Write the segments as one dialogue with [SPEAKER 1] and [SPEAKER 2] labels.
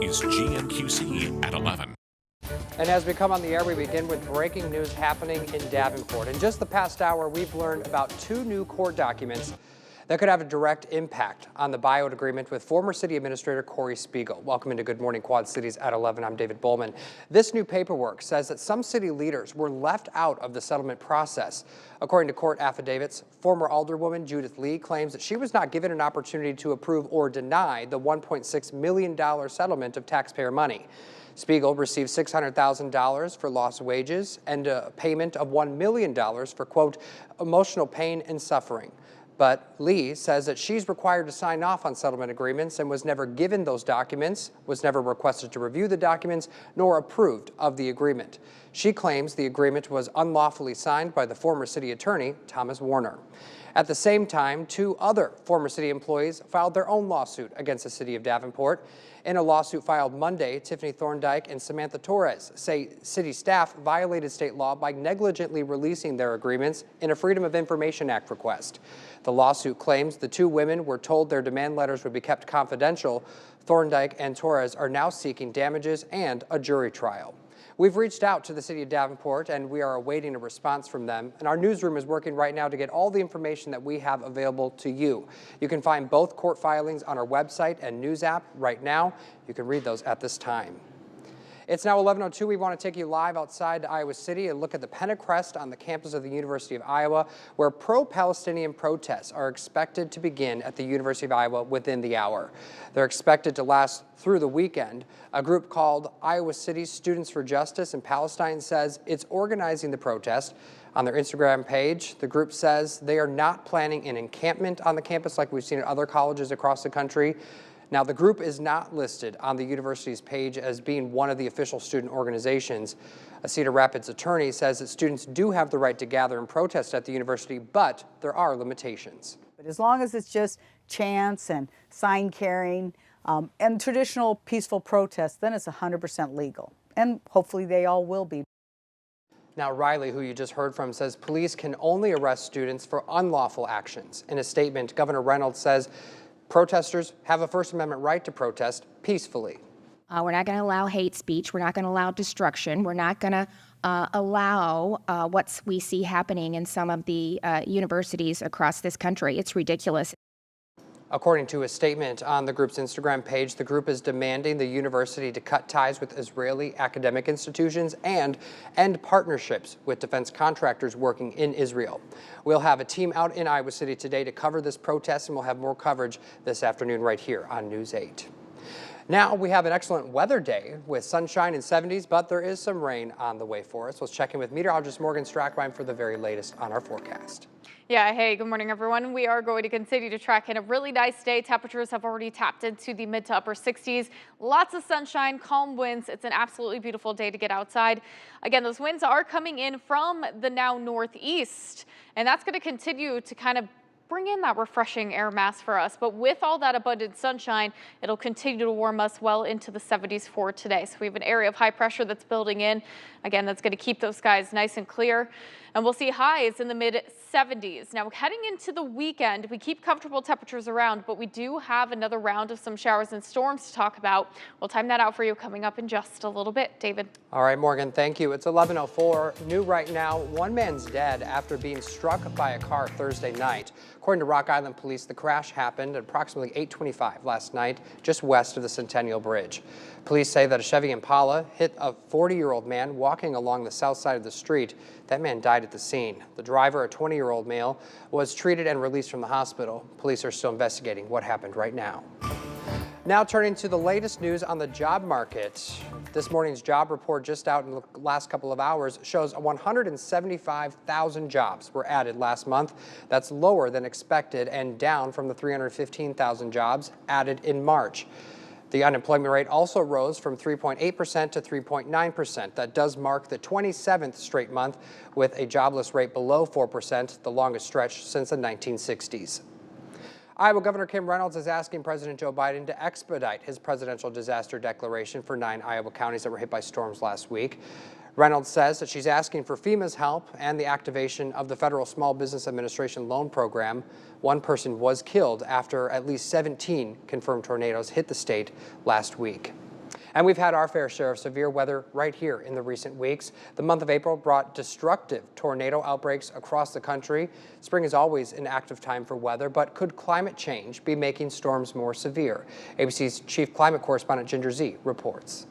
[SPEAKER 1] is GMQC at 11.
[SPEAKER 2] And as we come on the air, we begin with breaking news happening in Davenport. In just the past hour, we've learned about 2 new court documents that could have a direct impact on the buyout agreement with former City Administrator Corey Spiegel. Welcome into Good Morning Quad Cities at 11. I'm David Bohlman. This new paperwork says that some city leaders were left out of the settlement process. According to court affidavits, former Alderwoman Judith Lee claims that she was not given an opportunity to approve or deny the $1.6 million settlement of taxpayer money. Spiegel received $600,000 for lost wages and a payment of $1 million for, quote, emotional pain and suffering. But Lee says that she's required to sign off on settlement agreements and was never given those documents, was never requested to review the documents, nor approved of the agreement. She claims the agreement was unlawfully signed by the former city attorney, Thomas Warner. At the same time, 2 other former city employees filed their own lawsuit against the city of Davenport. In a lawsuit filed Monday, Tiffany Thorndike and Samantha Torres say city staff violated state law by negligently releasing their agreements in a Freedom of Information Act request. The lawsuit claims the 2 women were told their demand letters would be kept confidential. Thorndike and Torres are now seeking damages and a jury trial. We've reached out to the city of Davenport and we are awaiting a response from them. And our newsroom is working right now to get all the information that we have available to you. You can find both court filings on our website and news app right now. You can read those at this time. It's now 11:02. We want to take you live outside Iowa City and look at the Pennacrest on the campus of the University of Iowa, where pro-Palestinian protests are expected to begin at the University of Iowa within the hour. They're expected to last through the weekend. A group called Iowa City Students for Justice in Palestine says it's organizing the protest. On their Instagram page, the group says they are not planning an encampment on the campus like we've seen at other colleges across the country. Now, the group is not listed on the university's page as being one of the official student organizations. A Cedar Rapids attorney says that students do have the right to gather and protest at the university, but there are limitations.
[SPEAKER 3] But as long as it's just chants and sign carrying and traditional peaceful protests, then it's 100% legal. And hopefully they all will be.
[SPEAKER 2] Now, Riley, who you just heard from, says police can only arrest students for unlawful actions. In a statement, Governor Reynolds says protesters have a First Amendment right to protest peacefully.
[SPEAKER 4] We're not going to allow hate speech. We're not going to allow destruction. We're not going to allow what we see happening in some of the universities across this country. It's ridiculous.
[SPEAKER 2] According to a statement on the group's Instagram page, the group is demanding the university to cut ties with Israeli academic institutions and end partnerships with defense contractors working in Israel. We'll have a team out in Iowa City today to cover this protest, and we'll have more coverage this afternoon right here on News 8. Now we have an excellent weather day with sunshine and 70s, but there is some rain on the way for us. Let's check in with meteorologist Morgan Strackbein for the very latest on our forecast.
[SPEAKER 5] Yeah, hey, good morning, everyone. We are going to continue to track in a really nice day. Temperatures have already tapped into the mid to upper 60s. Lots of sunshine, calm winds. It's an absolutely beautiful day to get outside. Again, those winds are coming in from the now northeast, and that's going to continue to kind of bring in that refreshing air mass for us. But with all that abundant sunshine, it'll continue to warm us well into the 70s for today. So we have an area of high pressure that's building in. Again, that's going to keep those skies nice and clear. And we'll see highs in the mid 70s. Now, heading into the weekend, we keep comfortable temperatures around, but we do have another round of some showers and storms to talk about. We'll time that out for you coming up in just a little bit. David.
[SPEAKER 2] All right, Morgan, thank you. It's 11:04. New right now, one man's dead after being struck by a car Thursday night. According to Rock Island Police, the crash happened at approximately 8:25 last night, just west of the Centennial Bridge. Police say that a Chevy Impala hit a 40-year-old man walking along the south side of the street. That man died at the scene. The driver, a 20-year-old male, was treated and released from the hospital. Police are still investigating what happened right now. Now turning to the latest news on the job market. This morning's job report just out in the last couple of hours shows 175,000 jobs were added last month. That's lower than expected and down from the 315,000 jobs added in March. The unemployment rate also rose from 3.8% to 3.9%. That does mark the 27th straight month with a jobless rate below 4%, the longest stretch since the 1960s. Iowa Governor Kim Reynolds is asking President Joe Biden to expedite his presidential disaster declaration for 9 Iowa counties that were hit by storms last week. Reynolds says that she's asking for FEMA's help and the activation of the Federal Small Business Administration loan program. One person was killed after at least 17 confirmed tornadoes hit the state last week. And we've had our fair share of severe weather right here in the recent weeks. The month of April brought destructive tornado outbreaks across the country. Spring is always an active time for weather, but could climate change be making storms more severe? ABC's chief climate correspondent Ginger Z reports.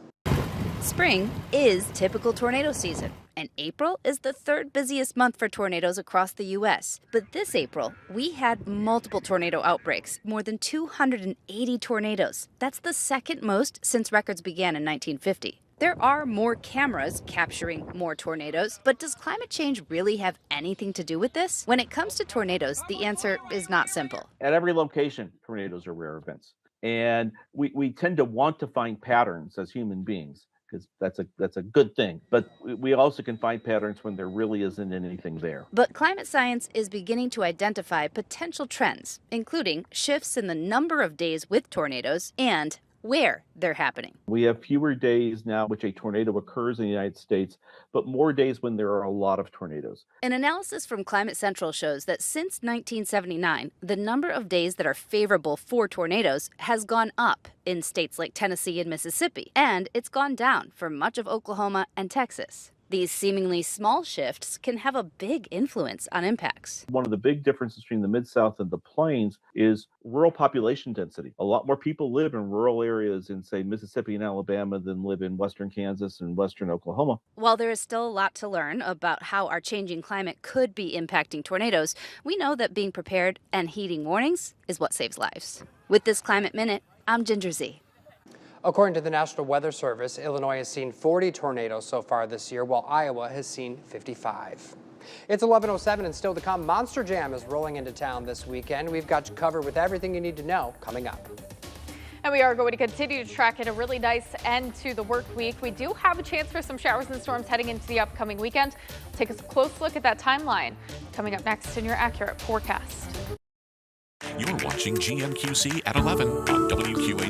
[SPEAKER 6] Spring is typical tornado season, and April is the third busiest month for tornadoes across the U.S. But this April, we had multiple tornado outbreaks, more than 280 tornadoes. That's the second most since records began in 1950. There are more cameras capturing more tornadoes, but does climate change really have anything to do with this? When it comes to tornadoes, the answer is not simple.
[SPEAKER 7] At every location, tornadoes are rare events. And we tend to want to find patterns as human beings, because that's a good thing. But we also can find patterns when there really isn't anything there.
[SPEAKER 6] But climate science is beginning to identify potential trends, including shifts in the number of days with tornadoes and where they're happening.
[SPEAKER 7] We have fewer days now which a tornado occurs in the United States, but more days when there are a lot of tornadoes.
[SPEAKER 6] An analysis from Climate Central shows that since 1979, the number of days that are favorable for tornadoes has gone up in states like Tennessee and Mississippi, and it's gone down for much of Oklahoma and Texas. These seemingly small shifts can have a big influence on impacts.
[SPEAKER 7] One of the big differences between the Mid-South and the Plains is rural population density. A lot more people live in rural areas in, say, Mississippi and Alabama than live in western Kansas and western Oklahoma.
[SPEAKER 6] While there is still a lot to learn about how our changing climate could be impacting tornadoes, we know that being prepared and heeding warnings is what saves lives. With this Climate Minute, I'm Ginger Z.
[SPEAKER 2] According to the National Weather Service, Illinois has seen 40 tornadoes so far this year, while Iowa has seen 55. It's 11:07 and still to come. Monster Jam is rolling into town this weekend. We've got you covered with everything you need to know coming up.
[SPEAKER 5] And we are going to continue to track it a really nice end to the work week. We do have a chance for some showers and storms heading into the upcoming weekend. Take a close look at that timeline coming up next in your accurate forecast.
[SPEAKER 1] You're watching GMQC at 11 on WQAD.